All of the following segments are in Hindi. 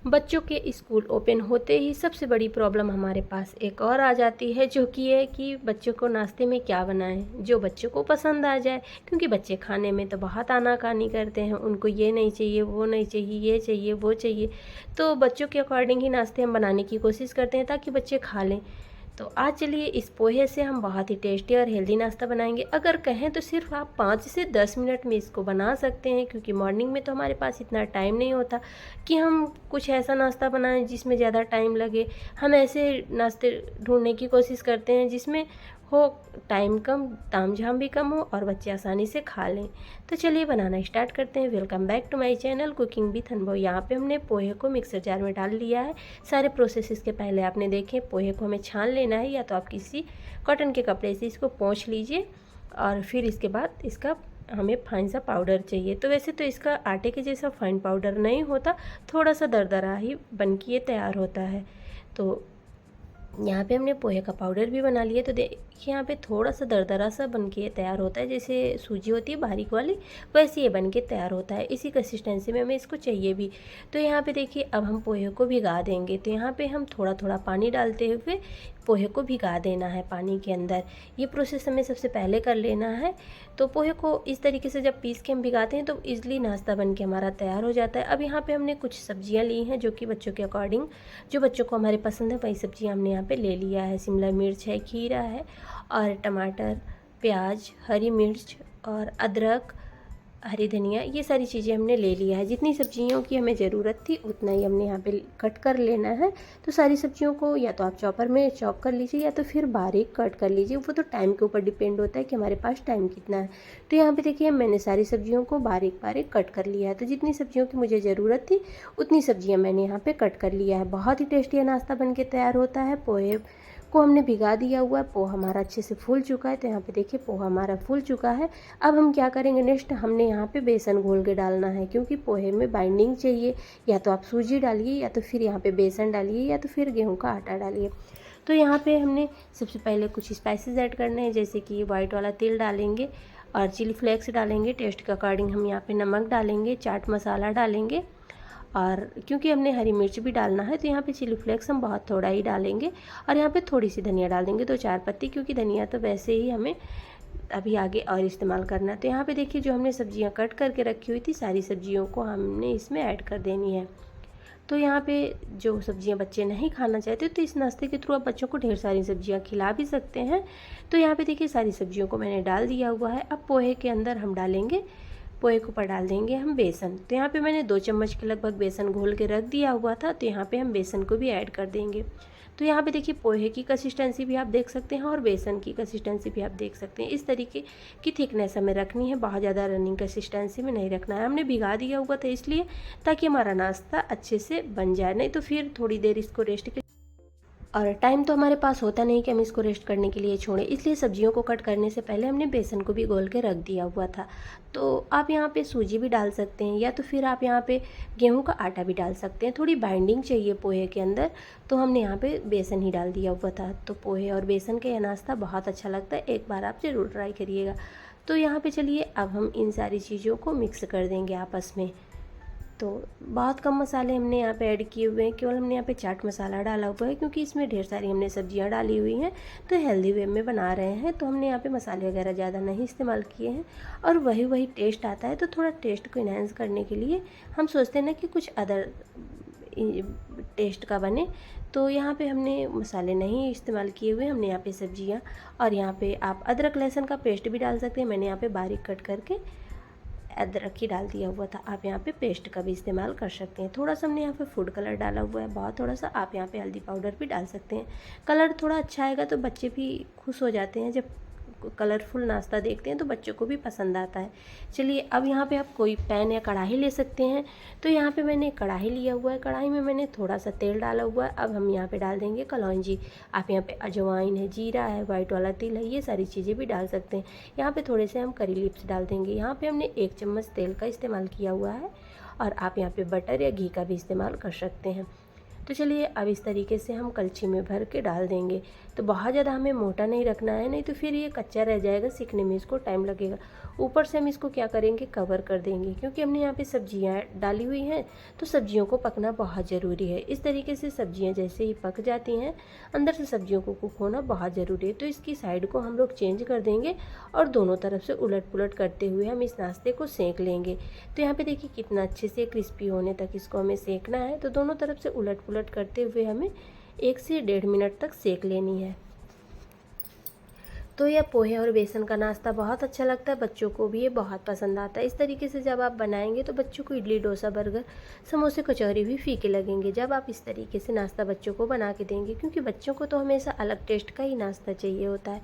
बच्चों के स्कूल ओपन होते ही सबसे बड़ी प्रॉब्लम हमारे पास एक और आ जाती है, जो कि है कि बच्चों को नाश्ते में क्या बनाएं जो बच्चों को पसंद आ जाए। क्योंकि बच्चे खाने में तो बहुत आनाकानी करते हैं, उनको ये नहीं चाहिए, वो नहीं चाहिए, ये चाहिए, वो चाहिए। तो बच्चों के अकॉर्डिंग ही नाश्ते हम बनाने की कोशिश करते हैं ताकि बच्चे खा लें। तो आज चलिए इस पोहे से हम बहुत ही टेस्टी और हेल्दी नाश्ता बनाएंगे। अगर कहें तो सिर्फ आप 5 से 10 मिनट में इसको बना सकते हैं, क्योंकि मॉर्निंग में तो हमारे पास इतना टाइम नहीं होता कि हम कुछ ऐसा नाश्ता बनाएं जिसमें ज़्यादा टाइम लगे। हम ऐसे नाश्ते ढूंढने की कोशिश करते हैं जिसमें हो टाइम कम, तामझाम भी कम हो और बच्चे आसानी से खा लें। तो चलिए बनाना स्टार्ट करते हैं। Welcome back to my channel cooking with Anubhav. यहाँ पे हमने पोहे को मिक्सर जार में डाल लिया है। सारे प्रोसेस के पहले आपने देखे, पोहे को हमें छान लेना है, या तो आप किसी कॉटन के कपड़े से इसको पोंछ लीजिए और फिर इसके बाद इसका हमें फाइन सा पाउडर चाहिए। तो वैसे तो इसका आटे के जैसा फाइन पाउडर नहीं होता, थोड़ा सा दरदरा ही बन के ये तैयार होता है। तो यहाँ पे हमने पोहे का पाउडर भी बना लिया। तो देखिए यहाँ पे थोड़ा सा दरदरा सा बन के तैयार होता है, जैसे सूजी होती है बारीक वाली, वैसे ये बन के तैयार होता है। इसी कंसिस्टेंसी में हमें इसको चाहिए भी। तो यहाँ पे देखिए अब हम पोहे को भिगा देंगे। तो यहाँ पे हम थोड़ा थोड़ा पानी डालते हुए पोहे को भिगा देना है पानी के अंदर। ये प्रोसेस हमें सबसे पहले कर लेना है। तो पोहे को इस तरीके से जब पीस के हम भिगाते हैं तो ईज़िली नाश्ता बन के हमारा तैयार हो जाता है। अब यहाँ पे हमने कुछ सब्जियाँ ली हैं जो कि बच्चों के अकॉर्डिंग, जो बच्चों को हमारे पसंद है वही सब्जियाँ हमने यहाँ पे ले लिया है। शिमला मिर्च है, खीरा है और टमाटर, प्याज, हरी मिर्च और अदरक, हरी धनिया, ये सारी चीज़ें हमने ले लिया है। जितनी सब्जियों की हमें ज़रूरत थी उतना ही हमने यहाँ पे कट कर लेना है। तो सारी सब्जियों को या तो आप चॉपर में चॉप कर लीजिए या तो फिर बारीक कट कर लीजिए। वो तो टाइम के ऊपर डिपेंड होता है कि हमारे पास टाइम कितना है। तो यहाँ पे देखिए मैंने सारी सब्जियों को बारीक बारीक कट कर लिया है। तो जितनी सब्जियों की मुझे ज़रूरत थी उतनी सब्जियाँ मैंने यहाँ पर कट कर लिया है। बहुत ही टेस्टी नाश्ता बन के तैयार होता है। पोहे को हमने भिगा दिया हुआ है, पोहा हमारा अच्छे से फूल चुका है। तो यहाँ पे देखिए पोहा हमारा फूल चुका है। अब हम क्या करेंगे, नेक्स्ट हमने यहाँ पे बेसन घोल के डालना है, क्योंकि पोहे में बाइंडिंग चाहिए। या तो आप सूजी डालिए या तो फिर यहाँ पे बेसन डालिए या तो फिर गेहूँ का आटा डालिए। तो यहाँ पे हमने सबसे पहले कुछ स्पाइसेस ऐड करने हैं, जैसे कि वाइट वाला तिल डालेंगे और चिली फ्लेक्स डालेंगे। टेस्ट के अकॉर्डिंग हम यहाँ पे नमक डालेंगे, चाट मसाला डालेंगे और क्योंकि हमने हरी मिर्च भी डालना है तो यहाँ पे चिली फ्लेक्स हम बहुत थोड़ा ही डालेंगे। और यहाँ पे थोड़ी सी धनिया डाल देंगे, 2-4 पत्ती, क्योंकि धनिया तो वैसे ही हमें अभी आगे और इस्तेमाल करना है। तो यहाँ पे देखिए जो हमने सब्जियाँ कट करके रखी हुई थी, सारी सब्जियों को हमने इसमें ऐड कर देनी है। तो यहाँ पे जो सब्जियाँ बच्चे नहीं खाना चाहते तो इस नाश्ते के थ्रू आप बच्चों को ढेर सारी सब्जियाँ खिला भी सकते हैं। तो यहाँ पे देखिए सारी सब्जियों को मैंने डाल दिया हुआ है। अब पोहे के अंदर हम डालेंगे, पोहे के ऊपर डाल देंगे हम बेसन। तो यहाँ पे मैंने 2 चम्मच के लगभग बेसन घोल के रख दिया हुआ था। तो यहाँ पे हम बेसन को भी ऐड कर देंगे। तो यहाँ पे देखिए पोहे की कंसिस्टेंसी भी आप देख सकते हैं और बेसन की कंसिस्टेंसी भी आप देख सकते हैं। इस तरीके की थिकनेस हमें रखनी है, बहुत ज़्यादा रनिंग कंसिस्टेंसी में नहीं रखना है। हमने भिगा दिया हुआ था इसलिए, ताकि हमारा नाश्ता अच्छे से बन जाए, नहीं तो फिर थोड़ी देर इसको रेस्ट के, और टाइम तो हमारे पास होता नहीं कि हम इसको रेस्ट करने के लिए छोड़ें। इसलिए सब्जियों को कट करने से पहले हमने बेसन को भी घोल के रख दिया हुआ था। तो आप यहाँ पे सूजी भी डाल सकते हैं या तो फिर आप यहाँ पे गेहूं का आटा भी डाल सकते हैं। थोड़ी बाइंडिंग चाहिए पोहे के अंदर, तो हमने यहाँ पे बेसन ही डाल दिया हुआ था। तो पोहे और बेसन का यह नाश्ता बहुत अच्छा लगता है, एक बार आप ज़रूर ट्राई करिएगा। तो यहाँ पर चलिए अब हम इन सारी चीज़ों को मिक्स कर देंगे आपस में। तो बहुत कम मसाले हमने यहाँ पे ऐड किए हुए हैं, केवल हमने यहाँ पे चाट मसाला डाला हुआ है, क्योंकि इसमें ढेर सारी हमने सब्जियाँ डाली हुई हैं तो हेल्दी वे में बना रहे हैं। तो हमने यहाँ पे मसाले वगैरह ज़्यादा नहीं इस्तेमाल किए हैं और वही टेस्ट आता है। तो थोड़ा टेस्ट को इन्हेंस करने के लिए हम सोचते हैं ना कि कुछ अदर टेस्ट का बने। तो यहाँ पे हमने मसाले नहीं इस्तेमाल किए हुए, हमने यहाँ पे सब्जियाँ, और यहाँ पे आप अदरक लहसुन का पेस्ट भी डाल सकते हैं। मैंने यहाँ पे बारीक कट करके अदरक ही डाल दिया हुआ था। आप यहाँ पे पेस्ट का भी इस्तेमाल कर सकते हैं। थोड़ा सा हमने यहाँ पे फूड कलर डाला हुआ है, बहुत थोड़ा सा। आप यहाँ पे हल्दी पाउडर भी डाल सकते हैं। कलर थोड़ा अच्छा आएगा तो बच्चे भी खुश हो जाते हैं, जब कलरफुल नाश्ता देखते हैं तो बच्चों को भी पसंद आता है। चलिए अब यहाँ पे आप कोई पैन या कढ़ाई ले सकते हैं। तो यहाँ पे मैंने कढ़ाई लिया हुआ है, कढ़ाई में मैंने थोड़ा सा तेल डाला हुआ है। अब हम यहाँ पे डाल देंगे कलौंजी। आप यहाँ पे अजवाइन है, जीरा है, वाइट वाला तिल है, ये सारी चीज़ें भी डाल सकते हैं। यहाँ पे थोड़े से हम करी लीव्स डाल देंगे। यहाँ पे हमने 1 चम्मच तेल का इस्तेमाल किया हुआ है और आप यहाँ पे बटर या घी का भी इस्तेमाल कर सकते हैं। तो चलिए अब इस तरीके से हम कलछी में भर के डाल देंगे। तो बहुत ज़्यादा हमें मोटा नहीं रखना है, नहीं तो फिर ये कच्चा रह जाएगा, सीखने में इसको टाइम लगेगा। ऊपर से हम इसको क्या करेंगे, कवर कर देंगे, क्योंकि हमने यहाँ पे सब्जियाँ डाली हुई हैं तो सब्जियों को पकना बहुत ज़रूरी है। इस तरीके से सब्जियाँ जैसे ही पक जाती हैं, अंदर से सब्जियों को कुक होना बहुत ज़रूरी है। तो इसकी साइड को हम लोग चेंज कर देंगे और दोनों तरफ से उलट पुलट करते हुए हम इस नाश्ते को सेंक लेंगे। तो यहाँ पे देखिए कितना अच्छे से क्रिस्पी होने तक इसको हमें सेंकना है। तो दोनों तरफ से उलट पुलट करते हुए हमें 1 से 1.5 मिनट तक सेंक लेनी है। तो यह पोहे और बेसन का नाश्ता बहुत अच्छा लगता है, बच्चों को भी ये बहुत पसंद आता है। इस तरीके से जब आप बनाएंगे तो बच्चों को इडली, डोसा, बर्गर, समोसे, कचौरी भी फीके लगेंगे जब आप इस तरीके से नाश्ता बच्चों को बना के देंगे, क्योंकि बच्चों को तो हमेशा अलग टेस्ट का ही नाश्ता चाहिए होता है।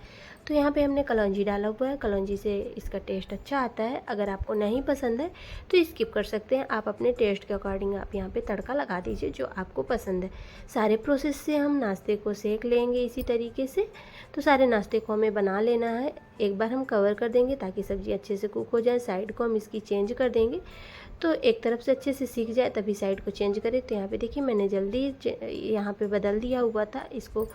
तो यहाँ पे हमने कलौंजी डाला हुआ है, कलौंजी से इसका टेस्ट अच्छा आता है। अगर आपको नहीं पसंद है तो स्किप कर सकते हैं, आप अपने टेस्ट के अकॉर्डिंग आप यहाँ पे तड़का लगा दीजिए जो आपको पसंद है। सारे प्रोसेस से हम नाश्ते को सेक लेंगे इसी तरीके से। तो सारे नाश्ते को हमें बना लेना है। एक बार हम कवर कर देंगे ताकि सब्ज़ी अच्छे से कुक हो जाए। साइड को हम इसकी चेंज कर देंगे, तो एक तरफ से अच्छे से सीख जाए तभी साइड को चेंज करें। तो यहाँ पे देखिए मैंने जल्दी यहाँ पे बदल दिया हुआ था, इसको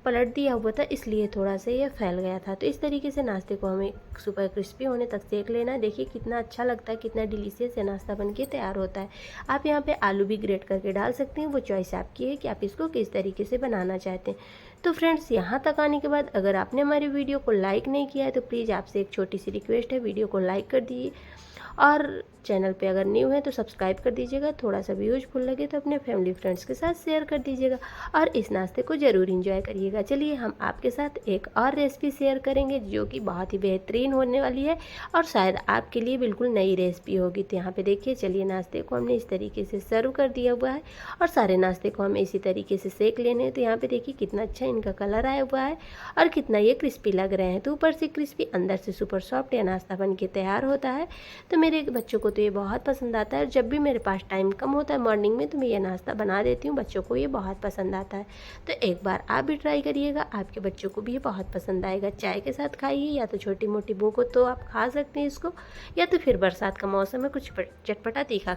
पलट दिया हुआ था, इसलिए थोड़ा सा ये फैल गया था। तो इस तरीके से नाश्ते को हमें सुपर क्रिस्पी होने तक सेक लेना है। देखिए कितना अच्छा लगता है, कितना डिलीशियस ये नाश्ता बनके तैयार होता है। आप यहाँ पे आलू भी ग्रेट करके डाल सकते हैं, वो चॉइस आपकी है कि आप इसको किस तरीके से बनाना चाहते हैं। तो फ्रेंड्स, यहाँ तक आने के बाद अगर आपने हमारी वीडियो को लाइक नहीं किया है तो प्लीज़ आपसे एक छोटी सी रिक्वेस्ट है, वीडियो को लाइक कर दीजिए और चैनल पे अगर न्यू है तो सब्सक्राइब कर दीजिएगा। थोड़ा सा भी यूजफुल लगे तो अपने फैमिली फ्रेंड्स के साथ शेयर कर दीजिएगा और इस नाश्ते को ज़रूर इंजॉय करिएगा। चलिए हम आपके साथ एक और रेसिपी शेयर करेंगे जो कि बहुत ही बेहतरीन होने वाली है और शायद आपके लिए बिल्कुल नई रेसिपी होगी। तो यहाँ पे देखिए, चलिए नाश्ते को हमने इस तरीके से सर्व कर दिया हुआ है और सारे नाश्ते को हमें इसी तरीके से सेक लेने हैं। तो यहाँ पे देखिए कितना अच्छा इनका कलर आया हुआ है और कितना ये क्रिस्पी लग रहे हैं। तो ऊपर से क्रिस्पी, अंदर से सुपर सॉफ्ट यह नाश्ता बन के तैयार होता है। तो मेरे बच्चों को तो ये बहुत पसंद आता है। जब भी मेरे पास टाइम कम होता है मॉर्निंग में तो मैं ये नाश्ता बना देती हूँ, बच्चों को ये बहुत पसंद आता है। तो एक बार आप भी ट्राई करिएगा, आपके बच्चों को भी ये बहुत पसंद आएगा। चाय के साथ खाइए या तो छोटी मोटी भूख हो तो आप खा सकते हैं इसको, या तो फिर बरसात का मौसम है, कुछ चटपटा तीखा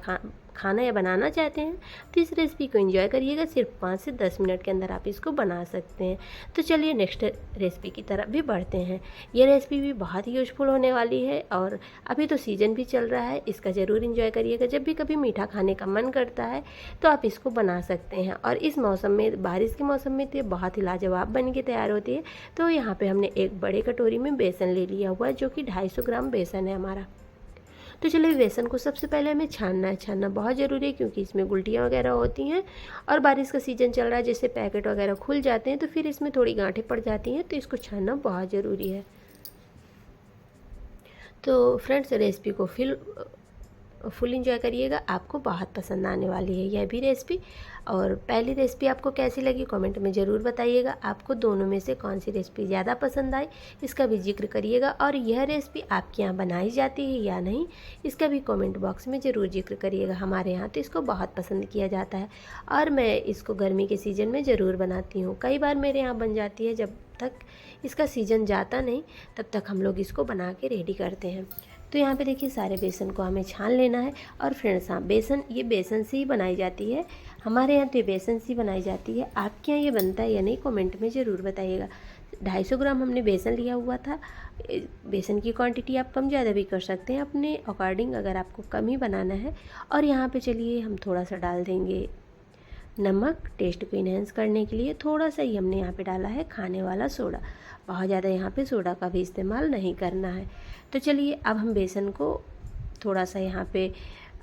खाना या बनाना चाहते हैं तो इस रेसिपी को एंजॉय करिएगा। सिर्फ 5 से 10 मिनट के अंदर आप इसको बना सकते हैं। तो चलिए नेक्स्ट रेसिपी की तरफ भी बढ़ते हैं। ये रेसिपी भी बहुत ही यूजफुल होने वाली है और अभी तो सीज़न भी चल रहा है, इसका ज़रूर एंजॉय करिएगा। जब भी कभी मीठा खाने का मन करता है तो आप इसको बना सकते हैं और इस मौसम में, बारिश के मौसम में तो ये बहुत ही लाजवाब बन के तैयार होती है। तो यहाँ पे हमने एक बड़े कटोरी में बेसन ले लिया हुआ है जो कि 250 ग्राम बेसन है हमारा। तो चलिए बेसन को सबसे पहले हमें छानना है। छानना बहुत ज़रूरी है क्योंकि इसमें गुलटियाँ वगैरह होती हैं और बारिश का सीज़न चल रहा है, जैसे पैकेट वगैरह खुल जाते हैं तो फिर इसमें थोड़ी गांठें पड़ जाती हैं, तो इसको छानना बहुत ज़रूरी है। तो फ्रेंड्स, रेसिपी को फुल इंजॉय करिएगा, आपको बहुत पसंद आने वाली है यह भी रेसिपी। और पहली रेसिपी आपको कैसी लगी कमेंट में ज़रूर बताइएगा। आपको दोनों में से कौन सी रेसिपी ज़्यादा पसंद आई इसका भी जिक्र करिएगा, और यह रेसिपी आपके यहाँ बनाई जाती है या नहीं इसका भी कमेंट बॉक्स में ज़रूर जिक्र करिएगा। हमारे यहाँ तो इसको बहुत पसंद किया जाता है और मैं इसको गर्मी के सीज़न में ज़रूर बनाती हूँ। कई बार मेरे यहाँ बन जाती है, जब तक इसका सीज़न जाता नहीं तब तक हम लोग इसको बना के रेडी करते हैं। तो यहाँ पे देखिए सारे बेसन को हमें छान लेना है। और फ्रेंड्स, हाँ, ये बेसन से ही बनाई जाती है, हमारे यहाँ तो ये बेसन से ही बनाई जाती है। आपके यहाँ ये बनता है या नहीं कमेंट में ज़रूर बताइएगा। 250 ग्राम हमने बेसन लिया हुआ था। बेसन की क्वांटिटी आप कम ज़्यादा भी कर सकते हैं अपने अकॉर्डिंग, अगर आपको कम ही बनाना है। और यहाँ पे चलिए हम थोड़ा सा डाल देंगे नमक, टेस्ट को इन्हेंस करने के लिए। थोड़ा सा ही हमने यहाँ पे डाला है खाने वाला सोडा, बहुत ज़्यादा यहाँ पे सोडा का भी इस्तेमाल नहीं करना है। तो चलिए अब हम बेसन को थोड़ा सा यहाँ पे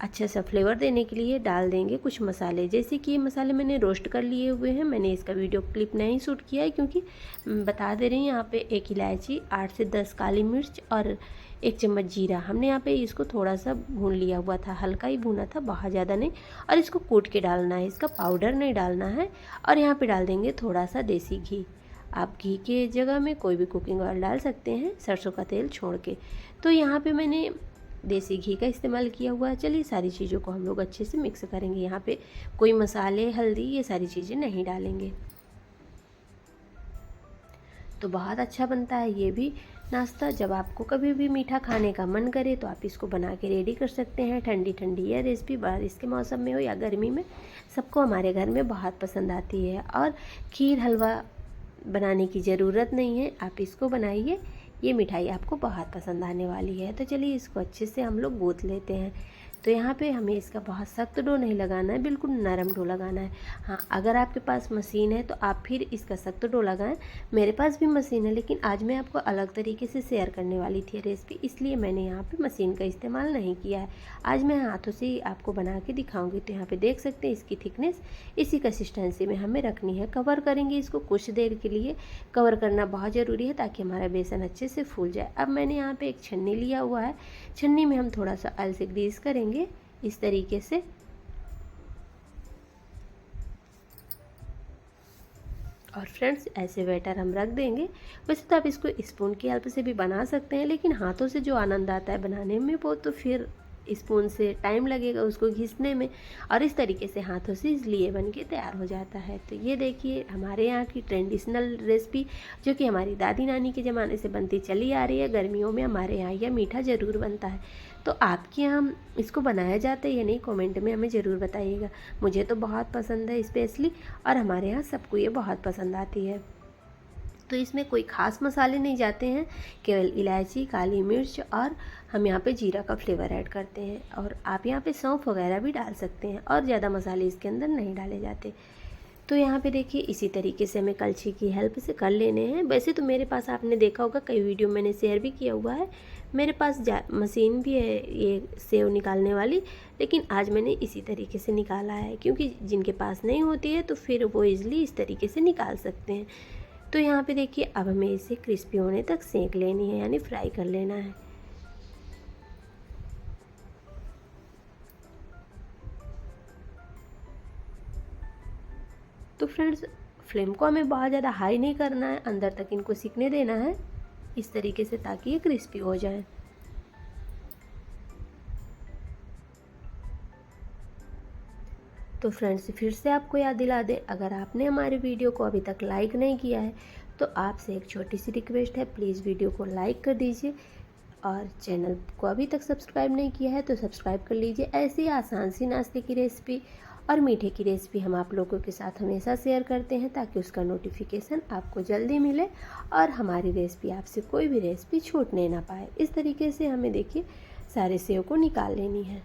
अच्छा सा फ्लेवर देने के लिए डाल देंगे कुछ मसाले। जैसे कि ये मसाले मैंने रोस्ट कर लिए हुए हैं, मैंने इसका वीडियो क्लिप नहीं शूट किया है क्योंकि बता दे रही हूँ। यहाँ पे 1 इलायची, 8 से 10 काली मिर्च और 1 चम्मच जीरा, हमने यहाँ पे इसको थोड़ा सा भून लिया हुआ था, हल्का ही भूना था, बहुत ज़्यादा नहीं। और इसको कूट के डालना है, इसका पाउडर नहीं डालना है। और यहाँ पे डाल देंगे थोड़ा सा देसी घी। आप घी के जगह में कोई भी कुकिंग ऑयल डाल सकते हैं, सरसों का तेल छोड़ के। तो यहाँ पे मैंने देसी घी का इस्तेमाल किया हुआ है। चलिए सारी चीज़ों को हम लोग अच्छे से मिक्स करेंगे। यहाँ पे कोई मसाले, हल्दी, ये सारी चीज़ें नहीं डालेंगे। तो बहुत अच्छा बनता है ये भी। नाश्ता जब आपको कभी भी मीठा खाने का मन करे तो आप इसको बना के रेडी कर सकते हैं। ठंडी ठंडी यह रेसिपी बारिश के मौसम में हो या गर्मी में, सबको हमारे घर में बहुत पसंद आती है। और खीर हलवा बनाने की ज़रूरत नहीं है, आप इसको बनाइए, ये मिठाई आपको बहुत पसंद आने वाली है। तो चलिए इसको अच्छे से हम लोग गूँथ लेते हैं। तो यहाँ पे हमें इसका बहुत सख्त डो नहीं लगाना है, बिल्कुल नरम डो लगाना है। हाँ, अगर आपके पास मशीन है तो आप फिर इसका सख्त डो लगाएं। मेरे पास भी मशीन है, लेकिन आज मैं आपको अलग तरीके से शेयर करने वाली थी रेसिपी, इसलिए मैंने यहाँ पे मशीन का इस्तेमाल नहीं किया है। आज मैं हाथों से ही आपको बना के दिखाऊँगी। तो यहाँ पर देख सकते हैं इसकी थिकनेस इसी कंसिस्टेंसी में हमें रखनी है। कवर करेंगे इसको कुछ देर के लिए, कवर करना बहुत ज़रूरी है ताकि हमारा बेसन अच्छे से फूल जाए। अब मैंने यहाँ पर एक छन्नी लिया हुआ है, छन्नी में हम थोड़ा सा ऑयल से ग्रीस करेंगे इस तरीके से। और फ्रेंड्स ऐसे बैटर हम रख देंगे। वैसे तो आप इसको स्पून की हेल्प से भी बना सकते हैं, लेकिन हाथों से जो आनंद आता है बनाने में वो तो फिर स्पून से टाइम लगेगा उसको घिसने में, और इस तरीके से हाथों से इसलिए बन के तैयार हो जाता है। तो ये देखिए हमारे यहाँ की ट्रेडिशनल रेसिपी, जो कि हमारी दादी नानी के ज़माने से बनती चली आ रही है। गर्मियों में हमारे यहाँ यह मीठा ज़रूर बनता है। तो आपके यहाँ इसको बनाया जाता है या नहीं, कमेंट में हमें ज़रूर बताइएगा। मुझे तो बहुत पसंद है स्पेशली, और हमारे यहाँ सबको ये बहुत पसंद आती है। तो इसमें कोई ख़ास मसाले नहीं जाते हैं, केवल इलायची, काली मिर्च और हम यहाँ पे जीरा का फ्लेवर ऐड करते हैं। और आप यहाँ पे सौंफ वगैरह भी डाल सकते हैं, और ज़्यादा मसाले इसके अंदर नहीं डाले जाते। तो यहाँ पे देखिए इसी तरीके से हमें कलछी की हेल्प से कर लेने हैं। वैसे तो मेरे पास आपने देखा होगा, कई वीडियो मैंने शेयर भी किया हुआ है, मेरे पास मशीन भी है ये सेव निकालने वाली, लेकिन आज मैंने इसी तरीके से निकाला है, क्योंकि जिनके पास नहीं होती है तो फिर वो ईज़िली इस तरीके से निकाल सकते हैं। तो यहाँ पे देखिए अब हमें इसे क्रिस्पी होने तक सेक लेनी है, यानी फ्राई कर लेना है। तो फ्रेंड्स फ्लेम को हमें बहुत ज़्यादा हाई नहीं करना है, अंदर तक इनको सिकने देना है इस तरीके से, ताकि ये क्रिस्पी हो जाए। तो फ्रेंड्स फिर से आपको याद दिला दें, अगर आपने हमारे वीडियो को अभी तक लाइक नहीं किया है तो आपसे एक छोटी सी रिक्वेस्ट है, प्लीज़ वीडियो को लाइक कर दीजिए, और चैनल को अभी तक सब्सक्राइब नहीं किया है तो सब्सक्राइब कर लीजिए। ऐसी आसान सी नाश्ते की रेसिपी और मीठे की रेसिपी हम आप लोगों के साथ हमेशा शेयर करते हैं, ताकि उसका नोटिफिकेशन आपको जल्दी मिले और हमारी रेसिपी आपसे कोई भी रेसिपी छूटने ना पाए। इस तरीके से हमें देखिए सारे सेव को निकाल लेनी है।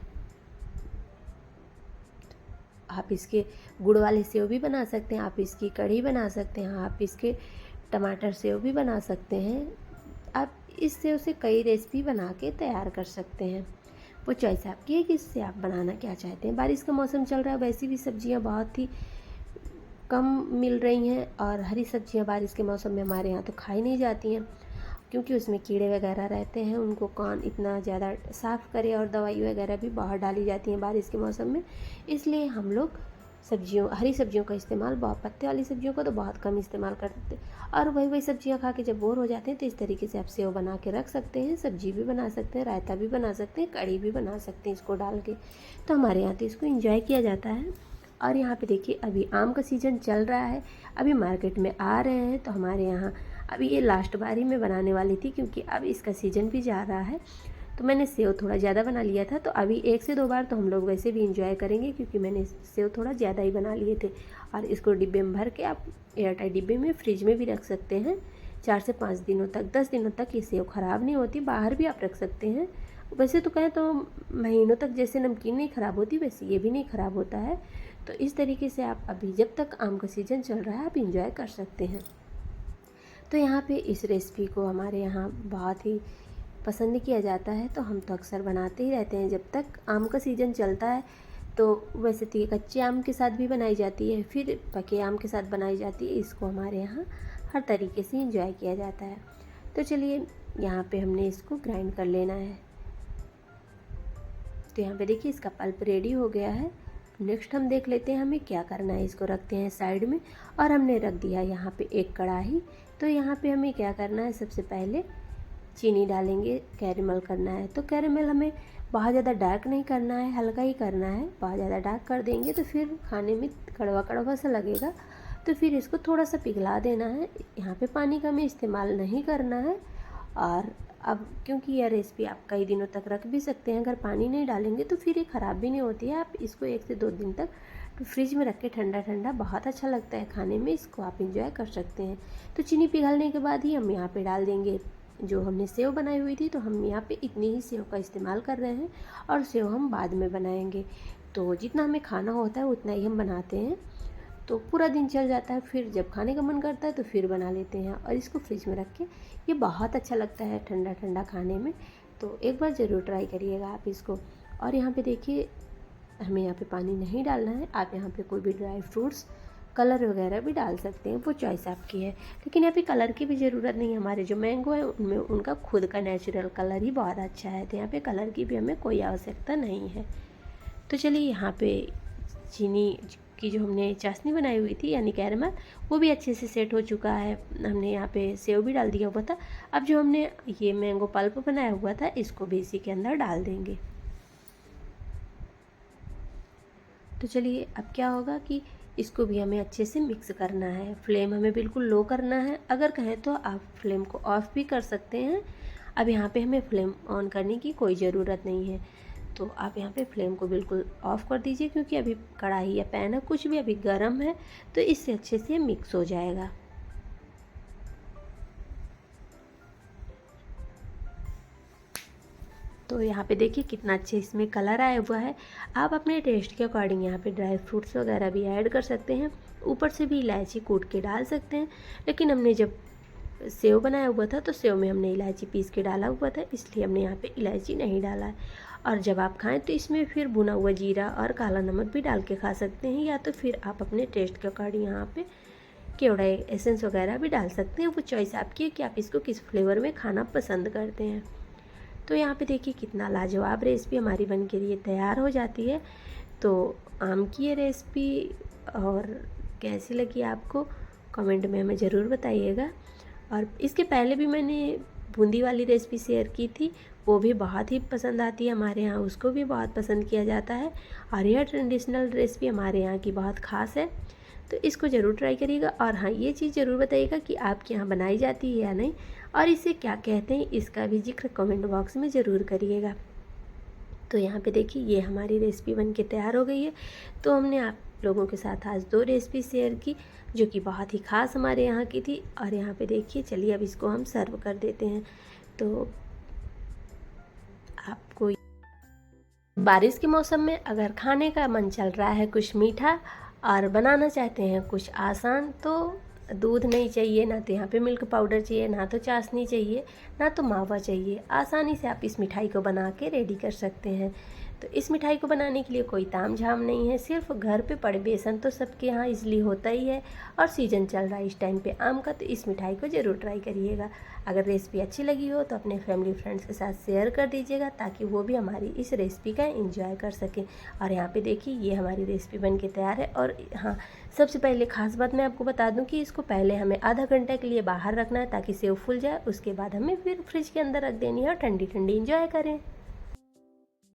आप इसके गुड़ वाले सेव भी बना सकते हैं, आप इसकी कढ़ी बना सकते हैं, आप इसके टमाटर सेव भी बना सकते हैं। आप इस सेव से कई रेसिपी बना के तैयार कर सकते हैं, वो चॉइस आपकी है कि इससे आप बनाना क्या चाहते हैं। बारिश का मौसम चल रहा है, वैसी भी सब्जियां बहुत ही कम मिल रही हैं, और हरी सब्जियां बारिश के मौसम में हमारे यहाँ तो खाई नहीं जाती हैं, क्योंकि उसमें कीड़े वगैरह रहते हैं, उनको कौन इतना ज़्यादा साफ़ करे, और दवाई वगैरह भी बाहर डाली जाती हैं बारिश के मौसम में। इसलिए हम लोग हरी सब्जियों का इस्तेमाल, पत्ते वाली सब्जियों का तो बहुत कम इस्तेमाल करते, और वही सब्जियां खा के जब बोर हो जाते हैं तो इस तरीके से आप सेव बना के रख सकते हैं। सब्जी भी बना सकते हैं, रायता भी बना सकते हैं, कढ़ी भी बना सकते हैं इसको डाल के। तो हमारे यहाँ तो इसको इंजॉय किया जाता है। और यहाँ पे देखिए अभी आम का सीज़न चल रहा है, अभी मार्केट में आ रहे हैं, तो हमारे यहाँ अभी ये लास्ट बारी में बनाने वाली थी, क्योंकि अब इसका सीज़न भी जा रहा है, तो मैंने सेव थोड़ा ज़्यादा बना लिया था। तो अभी 1 से 2 बार तो हम लोग वैसे भी इंजॉय करेंगे, क्योंकि मैंने सेव थोड़ा ज़्यादा ही बना लिए थे। और इसको डिब्बे में भर के आप एयरटाइट डिब्बे में फ्रिज में भी रख सकते हैं 4 से 5 दिनों तक, 10 दिनों तक ये सेव ख़राब नहीं होती। बाहर भी आप रख सकते हैं, वैसे तो कहें तो महीनों तक, जैसे नमकीन नहीं ख़राब होती वैसे ये भी नहीं ख़राब होता है। तो इस तरीके से आप अभी जब तक आम का सीज़न चल रहा है आप इंजॉय कर सकते हैं। तो यहाँ पे इस रेसिपी को हमारे यहाँ बहुत ही पसंद किया जाता है, तो हम तो अक्सर बनाते ही रहते हैं जब तक आम का सीज़न चलता है। तो वैसे तो ये कच्चे आम के साथ भी बनाई जाती है, फिर पके आम के साथ बनाई जाती है। इसको हमारे यहाँ हर तरीके से इंजॉय किया जाता है। तो चलिए यहाँ पे हमने इसको ग्राइंड कर लेना है। तो यहाँ पे देखिए इसका पल्प रेडी हो गया है। नेक्स्ट हम देख लेते हैं हमें क्या करना है। इसको रखते हैं साइड में, और हमने रख दिया यहाँ पे एक कढ़ाई। तो यहाँ पे हमें क्या करना है, सबसे पहले चीनी डालेंगे, कैरेमल करना है। तो कैरेमल हमें बहुत ज़्यादा डार्क नहीं करना है, हल्का ही करना है। बहुत ज़्यादा डार्क कर देंगे तो फिर खाने में कड़वा कड़वा सा लगेगा, तो फिर इसको थोड़ा सा पिघला देना है। यहाँ पे पानी का हमें इस्तेमाल नहीं करना है, और अब क्योंकि यह रेसिपी आप कई दिनों तक रख भी सकते हैं, अगर पानी नहीं डालेंगे तो फिर ये ख़राब भी नहीं होती है। आप इसको 1 से 2 दिन तक तो फ्रिज में रख के ठंडा ठंडा बहुत अच्छा लगता है खाने में, इसको आप इंजॉय कर सकते हैं। तो चीनी पिघलने के बाद ही हम यहाँ पे डाल देंगे जो हमने सेव बनाई हुई थी। तो हम यहाँ पे इतनी ही सेव का इस्तेमाल कर रहे हैं और सेव हम बाद में बनाएंगे। तो जितना हमें खाना होता है उतना ही हम बनाते हैं, तो पूरा दिन चल जाता है। फिर जब खाने का मन करता है तो फिर बना लेते हैं और इसको फ्रिज में रख के, ये बहुत अच्छा लगता है ठंडा ठंडा खाने में। तो एक बार ज़रूर ट्राई करिएगा आप इसको। और यहाँ पे देखिए हमें यहाँ पे पानी नहीं डालना है। आप यहाँ पे कोई भी ड्राई फ्रूट्स, कलर वगैरह भी डाल सकते हैं, वो चॉइस आपकी है। लेकिन यहाँ पे कलर की भी ज़रूरत नहीं है। हमारे जो मैंगो है उनमें उनका खुद का नेचुरल कलर ही बहुत अच्छा है, तो यहाँ पे कलर की भी हमें कोई आवश्यकता नहीं है। तो चलिए यहाँ पे चीनी की जो हमने चाशनी बनाई हुई थी यानी कैरमल, वो भी अच्छे से सेट हो चुका है। हमने यहाँ पे सेव भी डाल दिया हुआ था। अब जो हमने ये मैंगो पल्प बनाया हुआ था इसको भी इसी के अंदर डाल देंगे। तो चलिए अब क्या होगा कि इसको भी हमें अच्छे से मिक्स करना है। फ्लेम हमें बिल्कुल लो करना है, अगर कहें तो आप फ्लेम को ऑफ भी कर सकते हैं। अब यहाँ पे हमें फ्लेम ऑन करने की कोई ज़रूरत नहीं है, तो आप यहाँ पे फ्लेम को बिल्कुल ऑफ़ कर दीजिए, क्योंकि अभी कढ़ाई या पैन है कुछ भी अभी गर्म है, तो इससे अच्छे से मिक्स हो जाएगा। तो यहाँ पे देखिए कितना अच्छे इसमें कलर आया हुआ है। आप अपने टेस्ट के अकॉर्डिंग यहाँ पे ड्राई फ्रूट्स वगैरह भी ऐड कर सकते हैं, ऊपर से भी इलायची कूट के डाल सकते हैं। लेकिन हमने जब सेव बनाया हुआ था तो सेव में हमने इलायची पीस के डाला हुआ था, इसलिए हमने यहाँ पे इलायची नहीं डाला है। और जब आप खाएं तो इसमें फिर भुना हुआ जीरा और काला नमक भी डाल के खा सकते हैं, या तो फिर आप अपने टेस्ट के अकॉर्डिंग यहाँ पे केवड़ा एसेंस वगैरह भी डाल सकते हैं। वो चॉइस आपकी है कि आप इसको किस फ्लेवर में खाना पसंद करते हैं। तो यहाँ पे देखिए कितना लाजवाब रेसिपी हमारी बन के लिए तैयार हो जाती है। तो आम की ये रेसिपी और कैसी लगी आपको कमेंट में हमें ज़रूर बताइएगा। और इसके पहले भी मैंने बूंदी वाली रेसिपी शेयर की थी, वो भी बहुत ही पसंद आती है हमारे यहाँ, उसको भी बहुत पसंद किया जाता है। और यह ट्रेडिशनल रेसिपी हमारे यहाँ की बहुत ख़ास है, तो इसको ज़रूर ट्राई करिएगा। और हाँ, ये चीज़ ज़रूर बताइएगा कि आपके यहाँ बनाई जाती है या नहीं, और इसे क्या कहते हैं इसका भी जिक्र कमेंट बॉक्स में ज़रूर करिएगा। तो यहाँ पे देखिए ये हमारी रेसिपी बन के तैयार हो गई है। तो हमने आप लोगों के साथ आज 2 रेसिपी शेयर की जो कि बहुत ही ख़ास हमारे यहाँ की थी। और यहाँ पे देखिए चलिए अब इसको हम सर्व कर देते हैं। तो आपको बारिश के मौसम में अगर खाने का मन चल रहा है कुछ मीठा और बनाना चाहते हैं कुछ आसान, तो दूध नहीं चाहिए, ना तो यहाँ पे मिल्क पाउडर चाहिए, ना तो चाशनी चाहिए, ना तो मावा चाहिए। आसानी से आप इस मिठाई को बना के रेडी कर सकते हैं। तो इस मिठाई को बनाने के लिए कोई ताम झाम नहीं है, सिर्फ घर पे पड़े बेसन तो सबके यहाँ इजली होता ही है, और सीजन चल रहा है इस टाइम पे आम का, तो इस मिठाई को ज़रूर ट्राई करिएगा। अगर रेसिपी अच्छी लगी हो तो अपने फैमिली फ्रेंड्स के साथ शेयर कर दीजिएगा, ताकि वो भी हमारी इस रेसिपी का एंजॉय कर सकें। और यहाँ पे देखिए ये हमारी रेसिपी बन के तैयार है। और हाँ, सबसे पहले ख़ास बात मैं आपको बता दूं कि इसको पहले हमें आधा घंटे के लिए बाहर रखना है ताकि सेव फूल जाए, उसके बाद हमें फिर फ्रिज के अंदर रख देनी है और ठंडी ठंडी एंजॉय करें।